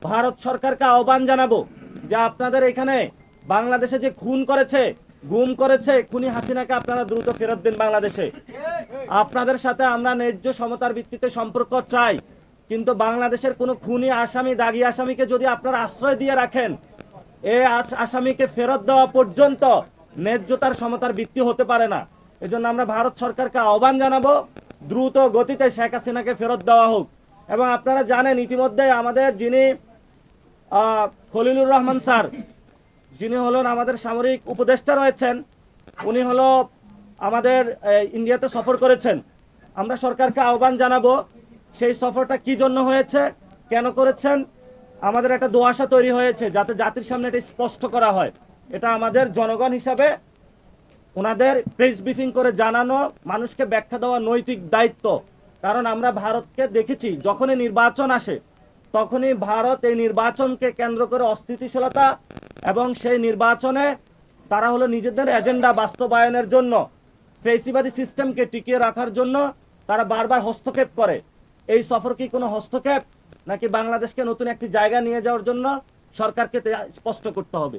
ভারত সরকারকে আহ্বান জানাবো যে আপনাদের এখানে বাংলাদেশে যে খুন করেছে, গুম করেছে খুনি হাসিনাকে আপনারা দ্রুত ফেরত দিন বাংলাদেশে। আপনাদের সাথে আমরা ন্যায্য সমতার ভিত্তিতে সম্পর্ক চাই, কিন্তু বাংলাদেশের কোনো খুনি আসামি, দাগী আসামিকে যদি আপনারা আশ্রয় দিয়ে রাখেন, এই আসামিকে ফেরত দেওয়া পর্যন্ত ন্যায্যতার সমতার ভিত্তি হতে পারে না। এজন্য আমরা ভারত সরকারকে আহ্বান জানাবো দ্রুত গতিতে শেখ হাসিনাকে ফেরত দেওয়া হোক। এবং আপনারা জানেন ইতিমধ্যে আমাদের যিনি খলিলুর রহমান স্যার, যিনি হলেন আমাদের সামরিক উপদেষ্টা রয়েছেন, উনি হলো আমাদের ইন্ডিয়াতে সফর করেছেন। আমরা সরকারকে আহ্বান জানাবো সেই সফরটা কি জন্য হয়েছে, কেন করেছেন, আমাদের একটা দোয়াশা তৈরি হয়েছে যাতে জাতির সামনে এটা স্পষ্ট করা হয়। এটা আমাদের জনগণ হিসাবে ওনাদের প্রেস ব্রিফিং করে জানানো, মানুষকে ব্যাখ্যা দেওয়া নৈতিক দায়িত্ব। কারণ আমরা ভারতকে দেখেছি যখনই নির্বাচন আসে তখনই ভারত এই নির্বাচনকে কেন্দ্র করে অস্থিতিশীলতা এবং সেই নির্বাচনে তারা হলো নিজেদের এজেন্ডা বাস্তবায়নের জন্য, ফেসিবাদী সিস্টেমকে টিকিয়ে রাখার জন্য তারা বারবার হস্তক্ষেপ করে। এই সফর কি কোনো হস্তক্ষেপ, নাকি বাংলাদেশকে নতুন একটি জায়গা নিয়ে যাওয়ার জন্য? সরকারকে স্পষ্ট করতে হবে।